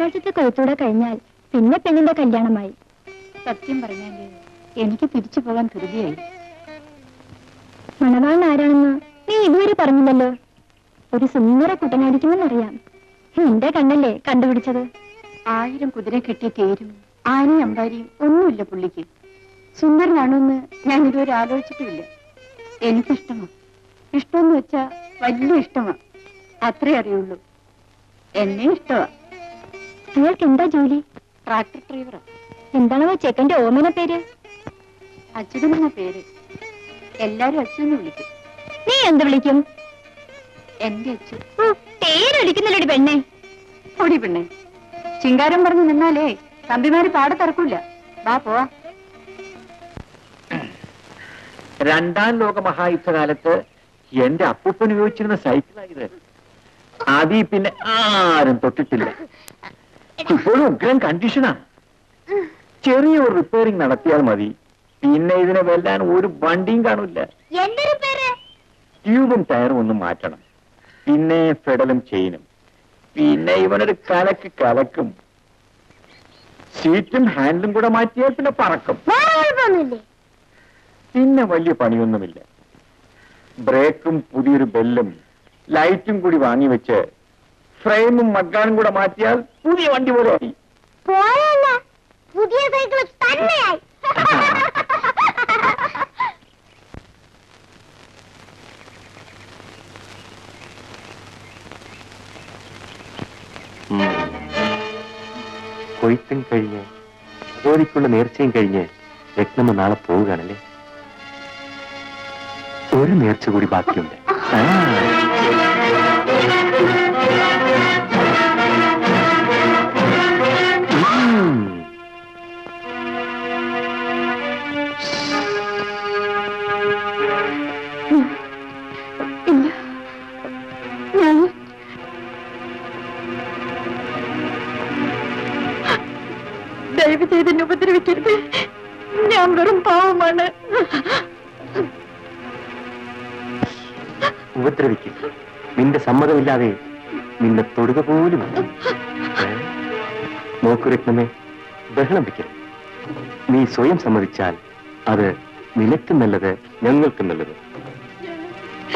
രാജ്യത്തെ കൊയ്ത്തൂടെ കഴിഞ്ഞാൽ പിന്നെ പെണ്ണിന്റെ കല്യാണമായി. സത്യം പറഞ്ഞാല് എനിക്ക് തിരിച്ചു പോകാൻ ധൃതിയായി. മണവാളൻ ആരാണെന്ന് നീ ഇതുവരെ പറഞ്ഞില്ലല്ലോ. ഒരു സുന്ദര കുട്ടനായിരിക്കുമെന്നറിയാം. നിന്റെ കണ്ണല്ലേ കണ്ടുപിടിച്ചത്. 1000 കുതിര കെട്ടിയ തേരും ആനയും അമ്പാരിയും ഒന്നുമില്ല പുള്ളിക്ക്. സുന്ദരനാണെന്ന് ഞാൻ ഇതുവരെ ആലോചിച്ചിട്ടുമില്ല. എനിക്കിഷ്ടമാ. ഇഷ്ടമെന്ന് വെച്ചാ വലിയ ഇഷ്ടമാ. അത്രേ അറിയുള്ളൂ. എന്നെ ഇഷ്ടമാ. അയാൾക്ക് എന്താ ജോലി? ട്രാക്ടർ ഡ്രൈവറാ. എന്താണോ ചെക്കന്റെ ഓമന പേര്? അച്യുതൻ എന്ന പേര്. എല്ലാരും അച്ഛനെ വിളിക്കും. നീ എന്ത് വിളിക്കും? എന്റെ അച്ഛൻ. പേര് വിളിക്കുന്നില്ലടി പെണ്ണെ. ഓടി പെണ്ണെ, ചിങ്കാരം പറഞ്ഞു നിന്നാലേ തമ്പിമാര് പാടത്തിറക്കൂല. വാ പോവാ. രണ്ടാം ലോക മഹായുദ്ധകാലത്ത് എന്റെ അപ്പൂപ്പൻ ഉപയോഗിച്ചിരുന്ന സൈക്കിളായത്. ആദ്യം പിന്നെ ആരും തൊട്ടിട്ടില്ല. ഇപ്പോഴും ഉഗ്രം കണ്ടീഷനാ. ചെറിയ ഒരു റിപ്പയറിംഗ് നടത്തിയാൽ മതി. പിന്നെ ഇതിനെ വെല്ലാൻ ഒരു വണ്ടിയും കാണില്ല. ട്യൂബും ടയറും ഒന്നും മാറ്റണം. പിന്നെ ഫെഡലും ചെയിനും. പിന്നെ ഇവനൊരു കലക്കും. സീറ്റും ഹാൻഡിലും കൂടെ മാറ്റിയാൽ പിന്നെ പറക്കും. പിന്നെ വലിയ പണിയൊന്നുമില്ല. ബ്രേക്കും പുതിയൊരു ബെല്ലും ലൈറ്റും കൂടി വാങ്ങിവെച്ച് ഫ്രെയിമും മഗ്ഗാനും കൂടെ മാറ്റിയാൽ പുതിയ വണ്ടി പോലെ ആയി. പുതിയ സൈക്കിൾ തന്നെയായി. കൊയ്ത്തും കഴിഞ്ഞ് ജോലിക്കുള്ള നേർച്ചയും കഴിഞ്ഞ് രത്നമ്മ നാളെ പോവുകയാണല്ലേ? ഒരു നേർച്ച കൂടി ബാക്കിയുണ്ട്. ദയവ് ചെയ്ത് എന്നെ ഉപദ്രവിക്കരുത്. ഞാൻ വെറും പാവമാണ്. ഉപദ്രവിക്കും. നിന്റെ സമ്മതമില്ലാതെ നിന്നെ തൊടുക പോലും. നോക്കൂ രത്നമേ, ബഹളം വയ്ക്കരുത്. നീ സ്വയം സമ്മതിച്ചാൽ അത് നിനക്ക് നല്ലത്, ഞങ്ങൾക്ക് നല്ലത്.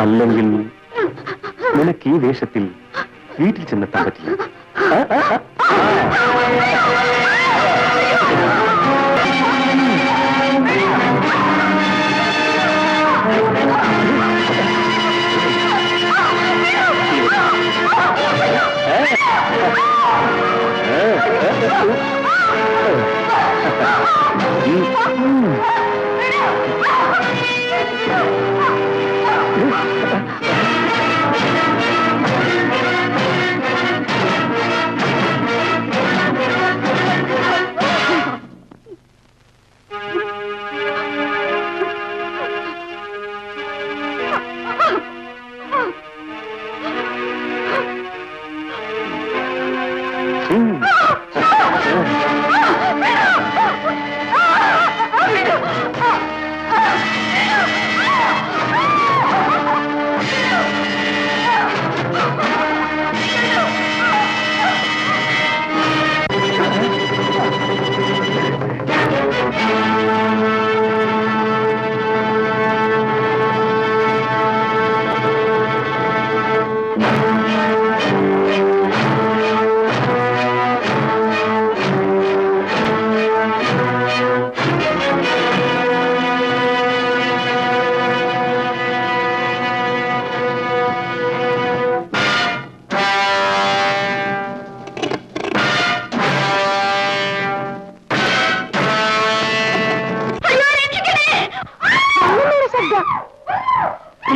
അല്ലെങ്കിൽ നിനക്ക് ഈ വേഷത്തിൽ വീട്ടിൽ ചെന്നെത്താൻ പറ്റില്ല.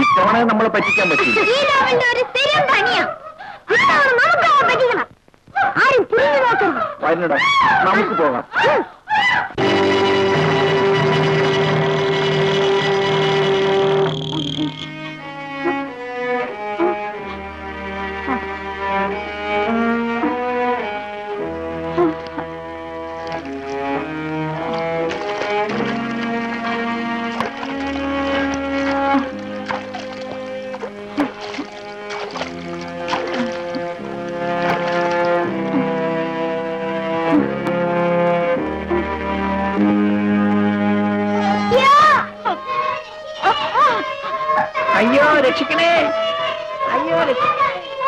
ഇത്തവണ നമ്മളെ പറ്റിക്കാൻ പറ്റില്ല. നമുക്ക് പോകാം. അയ്യോ രക്ഷിക്കണേ, അയ്യോ രക്ഷിക്കണേ, അയ്യോ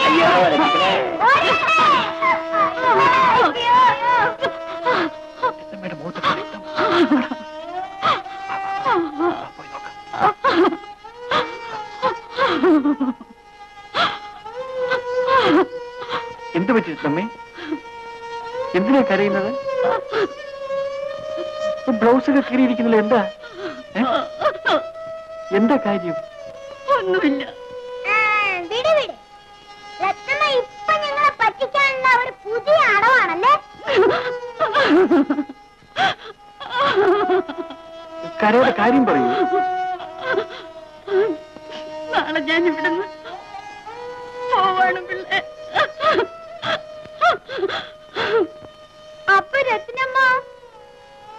അയ്യോ രക്ഷിക്കണേ. രത്നമ്മയുടെ മുഖത്തൊക്കെ രക്തം. പോയി നോക്കാം. എന്ത് പറ്റി രത്നമ്മേ? എന്തിനാ കരയുന്നത്? ബ്ലൗസൊക്കെ കീറിയിരിക്കുന്നില്ല, എന്താ എന്താ കാര്യം? ഒന്നുമില്ല. വിട് വിട്. രത്നമ്മ ഇപ്പൊ ഞങ്ങളെ പറ്റിക്കാനുള്ള ഒരു പുതിയ അടവാണല്ലേ? കരയുടെ കാര്യം പറയൂ. നാളെ ഞാൻ ഇവിടുന്ന് പോവാണ് പിള്ളേ. അപ്പൊ രത്നമ്മ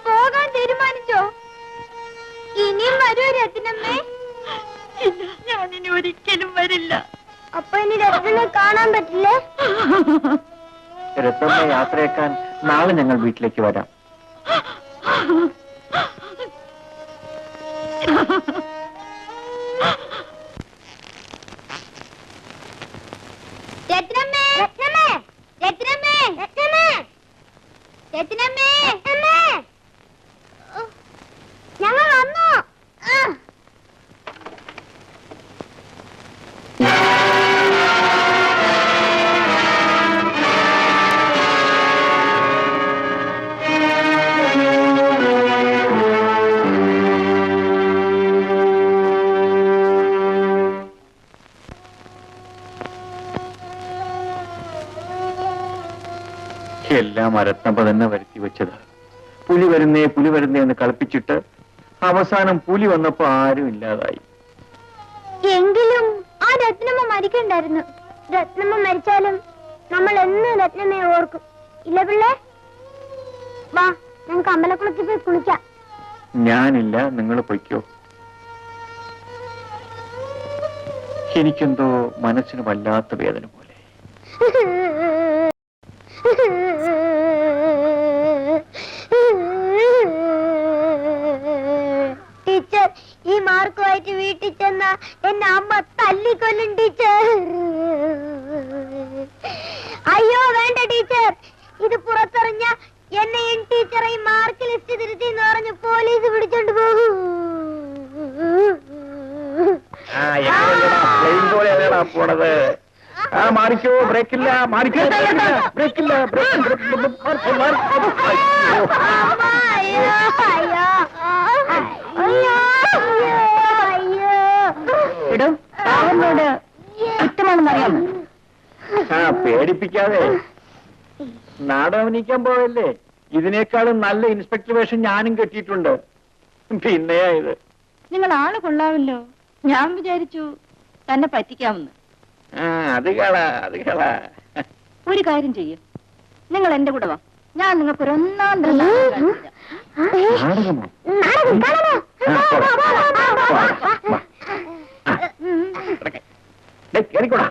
പോകാൻ തീരുമാനിച്ചോ? ഇനിയും വരൂ രത്നമ്മേ? ഇല്ല, ഞാനിനി ഒരിക്കലും വരില്ല. അപ്പൊ ഇനി രത്നമ്മ കാണാൻ പറ്റില്ലേ? രത്നമ്മ യാത്രയേക്കാൻ നാളെ ഞങ്ങൾ വീട്ടിലേക്ക് വരാം. രത്നമ്മേ, രത്നമ്മേ, രത്നമ്മേ, രത്നമ്മേ, രത്നമ്മേ, രത്നമ്മേ. ഞങ്ങൾ വന്നു. എല്ലാം രത്നമ്മ തന്നെ വരുത്തി വെച്ചത്. പുലി വരുന്നേ എന്ന് കളിപ്പിച്ചിട്ട് അവസാനം പുലി വന്നപ്പോ ആരും ഇല്ലാതായി. എങ്കിലും ആ രത്നമ്മ മരിക്കണ്ടായിരുന്നു. രത്നമ്മ മരിച്ചാലും നമ്മൾ എന്ന് രത്നമ്മയെ ഓർക്കും. ഇല്ല പിള്ളേ? വാ, നമുക്ക് അമ്പലക്കുളത്തിൽ പോയി കുളിക്കാം. ഞാനില്ല, നിങ്ങൾ പൊയ്ക്കോ. എനിക്കെന്തോ മനസ്സിന് വല്ലാത്ത വേദന പോലെ. ടീച്ചർ, ഈ മാർക്കുമായിട്ട് വീട്ടിൽ ചെന്ന എന്നെ അമ്മ തല്ലിക്കൊല്ലും ടീച്ചർ. അയ്യോ വേണ്ട ടീച്ചർ, ഇത് പുറത്തറിഞ്ഞ എന്നെയും ടീച്ചറെ മാർക്ക് ലിസ്റ്റ് തിരുത്തി എന്ന് പറഞ്ഞ് പോലീസ് പിടിച്ചോണ്ട് പോകും. പോണത് മാറിക്കോ, ബ്രേക്കില്ല, മാറിക്കോ, ബ്രേക്കില്ല. ഇടും അവനോട് കുറ്റമാണെന്നറിയാമോ? പേടിപ്പിക്കാതെ. നാടകം അഭിനയിക്കാൻ പോവല്ലേ? ഇതിനേക്കാളും നല്ല ഇൻസ്പെക്ടർ വേഷം ഞാനും കെട്ടിയിട്ടുണ്ട്. പിന്നെയാ ഇത്. നിങ്ങൾ ആള് കൊള്ളാമല്ലോ. ഞാൻ വിചാരിച്ചു തന്നെ പറ്റിക്കാമെന്ന്. അത് കളാ. ഒരു കാര്യം ചെയ്യും, നിങ്ങൾ എന്റെ കൂടെ വാ. ഞാൻ നിങ്ങൾക്ക് ഒരു ഒന്നാം തരം നാടകം കാണിച്ചു തരാം. കേറിക്കോടാ.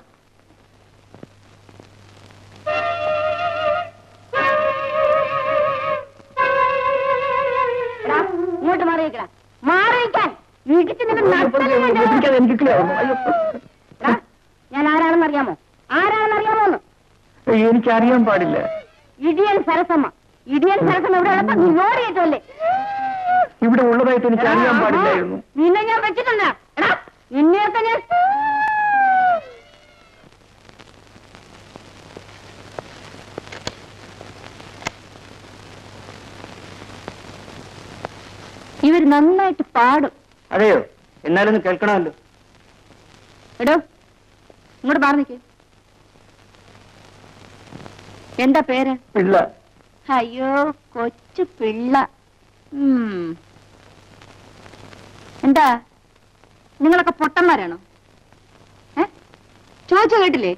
ഇങ്ങോട്ട് മാറിയിക്കടാ. മാറിയിക്കാൻ വീട്ടിൽ ഞാൻ ആരാണെന്നറിയാമോ? ആരാണെന്നറിയാമോന്ന്? എനിക്കറിയാൻ പാടില്ല. ഇടിയൻ സരസമ്മ. ഇടിയൻ സരസമ്മ ഇവിടെ ഉള്ളപ്പോ നീ ഓടിയേറ്റല്ലേ? ഇവിടെ ഉള്ളതായിട്ട് എനിക്ക് അറിയാൻ പാടില്ലായിരുന്നു. നിന്നെ ഞാൻ വെച്ചിട്ടില്ല. എടാ, നിന്നെയൊക്കെ ഞാൻ ഇവർ നന്നായിട്ട് പാടും. അതെയോ? എന്നാലൊന്ന് കേൾക്കണമല്ലോ. എടോ, ഇങ്ങോട്ട് പറഞ്ഞിക്ക്. എന്താ പേര്? പിള്ള. അയ്യോ, കൊച്ചു പിള്ള. എന്താ നിങ്ങളൊക്കെ പൊട്ടന്മാരാണോ? ചോദിച്ചു കേട്ടില്ലേ?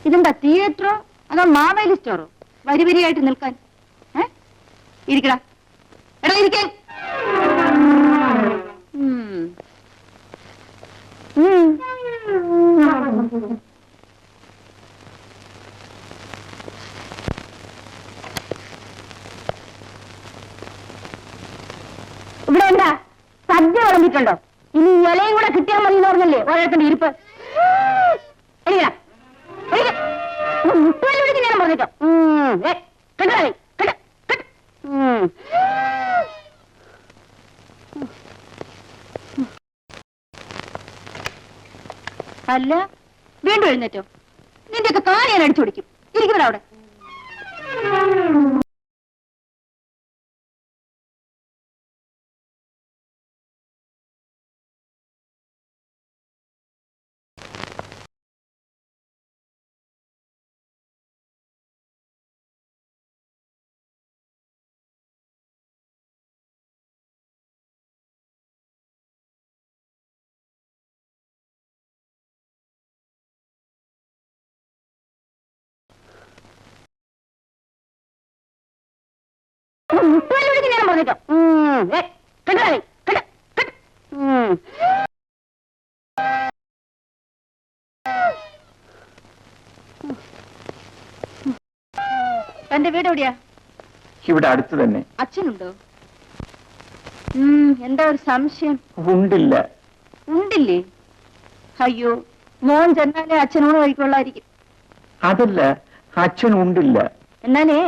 ഇതെന്താ തിയേറ്ററോ അതോ മാവേലി സ്റ്റോറോ വരി വരിയായിട്ട് നിൽക്കാൻ? ഇരിക്കടാ. എടാ ഇരിക്കാൻ. കണ്ടോ? ഇനി ഇലയും കൂടെ കിട്ടിയാൽ മതി എന്ന് പറഞ്ഞല്ലേ ഓരോരുത്തന്റെ ഇരിപ്പ്. മുട്ടുവല്ല വിളിച്ച് ഞാൻ പറഞ്ഞിട്ടോ. കണ്ടോ അല്ല, വീണ്ടും എഴുന്നേറ്റോ? നിന്റെയൊക്കെ കാല് ഞാൻ അടിച്ചു പിടിക്കും. ഇരിക്കുന്നവിടെ അവിടെ. മുട്ടുവല്ല വിളിച്ച് ഞാൻ പറഞ്ഞിട്ടോ. കണ്ടോ തന്റെ വീട് എവിടെയാ? ഇവിടെ അടുത്ത് തന്നെ. അച്ഛനുണ്ടോ? എന്താ ഒരു സംശയം? ഉണ്ടില്ല. ഉണ്ടില്ലേ? അയ്യോ, മോൻ ചെന്നാലേ അച്ഛനോട് കഴിക്കൊള്ളായിരിക്കും. അതല്ല, അച്ഛൻ ഉണ്ടില്ല. എന്നാലേ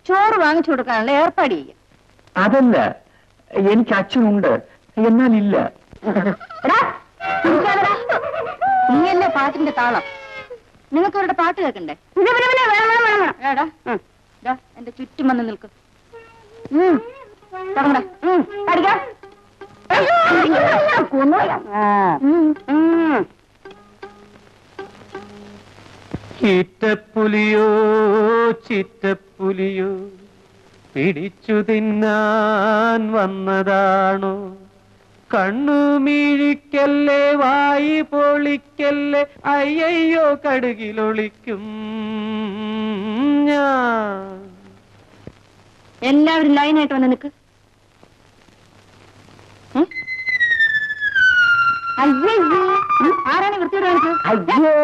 ചോറ് വാങ്ങിച്ചു കൊടുക്കാനുള്ള ഏർപ്പാട് ചെയ്യാം. അതല്ല, എനിക്ക് അച്ഛനുണ്ട്, എന്നാലില്ല. നീയല്ലേ പാട്ടിന്റെ താളം. നിങ്ങൾക്ക് അവരുടെ പാട്ട് കേൾക്കണ്ടേ? എന്റെ ചുറ്റും വന്ന് നിൽക്ക്. ചീറ്റപ്പുലിയോ ചിറ്റപ്പുലിയോ പിടിച്ചു തിന്നാൻ വന്നതാണോ? കണ്ണുമീഴിക്കല്ലേ വായി പൊളിക്കല്ലേ, അയ്യയ്യോ കടുകിലൊളിക്കും ഞാൻ. എല്ലാവരും ലൈനായിട്ട് വന്ന് നിൽക്ക്. അയ്യേ, ആരാണ് വൃത്തിയോട് കാണിച്ചത്? അയ്യോ,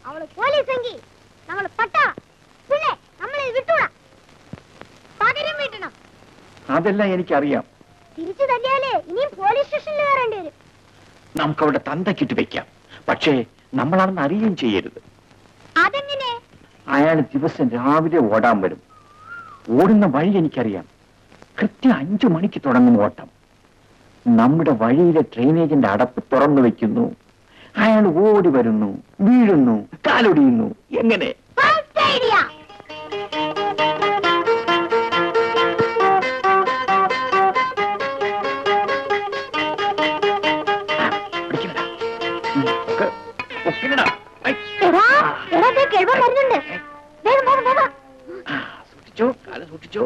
അവള് പോലീസെങ്കിൽ നമ്മള് പട്ട പിന്നെ നമ്മളെ വിട്ടൂടാ. പകരം വീട്ടണം. അതെല്ലാം എനിക്കറിയാം. തിരിച്ചു തല്ലിയാലേ ഇനിയും പോലീസ് സ്റ്റേഷനിൽ കയറേണ്ടി വരും. നമുക്ക് അവിടെ തന്തക്കിട്ട് വെക്കാം. പക്ഷേ നമ്മളാണെന്ന് അറിയുകയും ചെയ്യരുത്. അതെങ്ങനെ? അയാൾ ദിവസം രാവിലെ ഓടാൻ വരും. ഓടുന്ന വഴി എനിക്കറിയാം. കൃത്യം 5 മണിക്ക് തുടങ്ങും ഓട്ടം. നമ്മുടെ വഴിയിലെ ഡ്രെയിനേജിന്റെ അടപ്പ് തുറന്നു വെക്കുന്നു. അയാൾ ഓടി വരുന്നു, വീഴുന്നു, കാലൊടിയുന്നു. എങ്ങനെ? First idea. കേൾവൻ വരുന്നുണ്ട്. വേഗം വേഗം വേഗം. സൂക്ഷിച്ചോ, കാല സൂക്ഷിച്ചോ.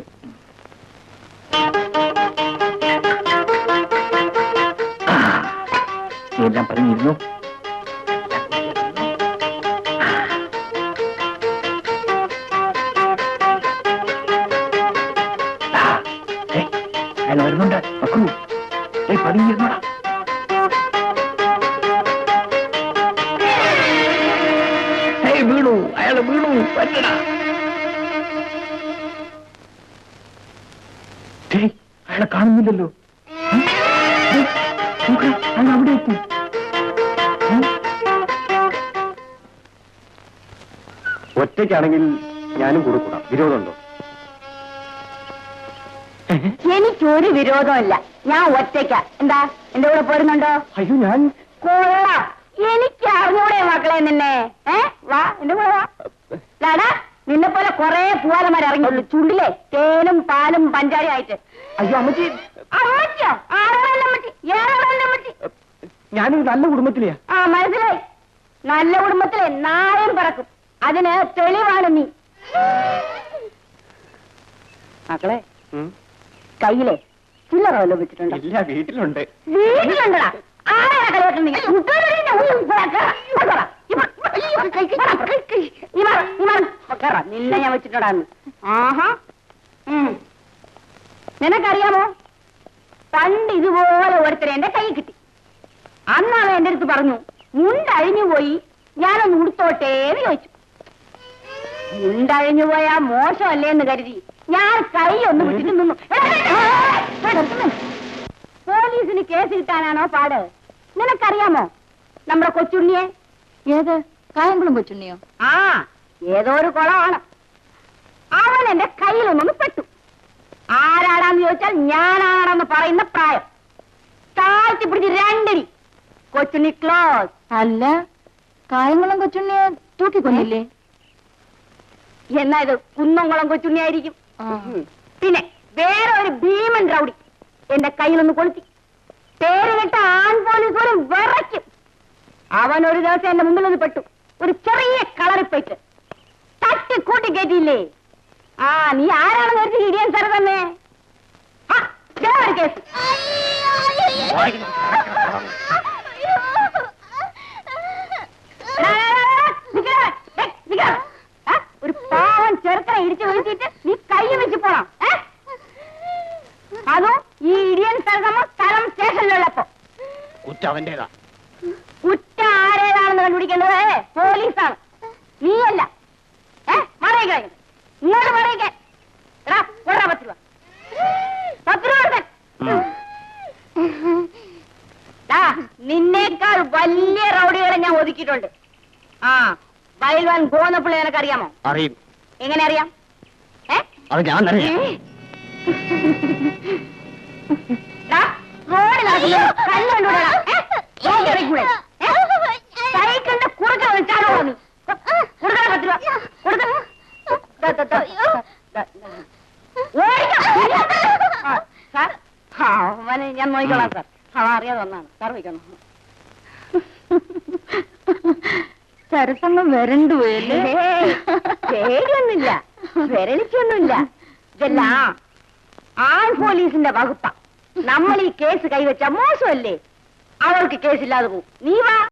എല്ലാം പറഞ്ഞിരുന്നു. അയാൾ വരുന്നുണ്ട്. വെക്കൂ. പതിഞ്ഞിരുന്നോടാ. വീണു, അയാള് വീണു. വന്നടാ. അയാളെ കാണുന്നില്ലല്ലോ. അയാൾ അവിടെ എത്തി. ഒറ്റയ്ക്കാണെങ്കിൽ ഞാനും കൂടെ കൂടാം. വിരോധമുണ്ടോ? എനിക്കൊരു വിരോധമില്ല. ഞാൻ ഒറ്റയ്ക്ക. എന്താ എന്റെ കൂടെ പോരുന്നുണ്ടോ? അയ്യോ, ഞാൻ കൊള്ളാം. എനിക്ക് അറിഞ്ഞൂടെ മക്കളെ നിന്നെ? വാ എന്റെ കൂടെ വാ. ലാടാ, നിന്നെ പോലെ കൊറേ പൂവാലന്മാർ ഇറങ്ങിയുള്ളൂ. ചുണ്ടിലെ തേനും പാലും പഞ്ചാരി ആയിട്ട്. അയ്യോ അമ്മച്ചി. അമ്മച്ചിയോ? ആരോടല്ല അമ്മച്ചി? ഏറോടല്ല അമ്മച്ചി? ഞാനൊരു നല്ല കുടുംബത്തിലെയാ. മനസ്സിലായി. നല്ല കുടുംബത്തിലെ നായം പറക്കും. അതിന് തെളിവാണ് നീ. മക്കളെ, കയ്യിലെ ചില്ലറ വല്ലതും വെച്ചിട്ടുണ്ടോ? ഇല്ല, വീട്ടിലുണ്ട്. വീട്ടിലുണ്ടടാ. ആരാ കളിയാക്കുന്നെങ്കിൽ നിന്നെ ഞാൻ വെച്ചിട്ടുണ്ടാന്ന്. ആഹാ. നിനക്കറിയാമോ, പണ്ട് ഇതുപോലെ ഒരുത്തരെ എന്റെ കൈ കിട്ടി. അന്നാണ് എന്റെ അടുത്ത് പറഞ്ഞു, മുണ്ടഴിഞ്ഞു പോയി, ഞാനൊന്ന് ഉടുത്തോട്ടേന്ന് ചോദിച്ചു. മുണ്ടഴിഞ്ഞു പോയാ മോശമല്ലേ എന്ന് കരുതി ഞാൻ കൈ ഒന്ന് വിട്ടിട്ട് നിന്നു. പോലീസിന് കേസ് കിട്ടാനാണോ പാട്? നിനക്കറിയാമോ നമ്മുടെ കൊച്ചുണ്ണിയെ? ഏത്? കായംകുളം കൊച്ചുണ്ണിയോ? ആ, ഏതോ ഒരു കുളമാണ്. അവൻ എന്റെ കയ്യിലൊന്നൊന്ന് പെട്ടു. ആരാടാന്ന് ചോദിച്ചാൽ ഞാനാണെന്ന് പറയുന്ന പ്രായം. താഴ്ത്തി പിടിച്ച് രണ്ടടി. കൊച്ചുണ്ണി ക്ലോസ്. അല്ല, കായംകുളം കൊച്ചുണ്ണിയെ തൂക്കിക്കൊന്നില്ലേ? എന്നാ ഇത് കുന്നംകുളം കൊച്ചുണ്ണിയായിരിക്കും. പിന്നെ വേറെ ഒരു ഭീമൻ റൗഡി എന്റെ കയ്യിലൊന്ന് കൊളുത്തി. പേര് കേട്ട ആൺ പോലീസ് പോലും വിറയ്ക്കും. അവൻ ഒരു ദിവസം എന്റെ മുമ്പിൽ ഒന്ന് പെട്ടു. ഒരു ചെറിയ കളറിപ്പേറ്റ് തട്ടി കൂട്ടി കയറ്റിയില്ലേ? ആ, നീ ആരാണെന്ന് കരുതി ഇടിയൻ സാറ് തന്നെ. ഒരു കേസ്. ഒരു പാവൻ ചെറുക്കനെ ഇടിച്ചു വീഴ്ത്തിയിട്ട് നീ കൈ വെച്ച് പോണം. അതും ഈ ഇടിയൻ സ്ഥലം സ്റ്റേഷനിലുള്ളപ്പോ. കുറ്റവന്റേതാ. കുറ്റം ആരേതാണെന്ന് കണ്ടുപിടിക്കേണ്ടത് പോലീസാണ്, നീയല്ല. മറയിക്ക, ഇങ്ങോട്ട് മറയിക്ക. 10 രൂപ. 10 രൂപ. നിന്നേക്കാൾ വലിയ റൗഡികളെ ഞാൻ ഒതുക്കിയിട്ടുണ്ട്. ആ, ബൈൽവാൻ ഗോനപ്പിള്ളി നിനക്കറിയാമോ? അറിയും. എങ്ങനെ അറിയാം? അത് ഞാൻ അറിയാം. സൈക്കിളിന്റെ കുറുക്ക വെച്ചാണോ നീ? കൊടുക്കണ 10 രൂപ. സാർ, അവനെ ഞാൻ നോക്കിക്കോളാം സാർ. അറിയാതെ ഒന്നാണ് സാർ. വയ്ക്കണം. സരസംഗം വരണ്ടു പോയല്ലേ? പേടിയൊന്നുമില്ല, വിരളിക്കൊന്നുമില്ല. ഇതെല്ലാം ആൺ പോലീസിന്റെ വകുപ്പ. നമ്മൾ ഈ കേസ് കൈവച്ച മോശമല്ലേ? അവർക്ക് കേസില്ലാതെ പോകും. നീ വാ.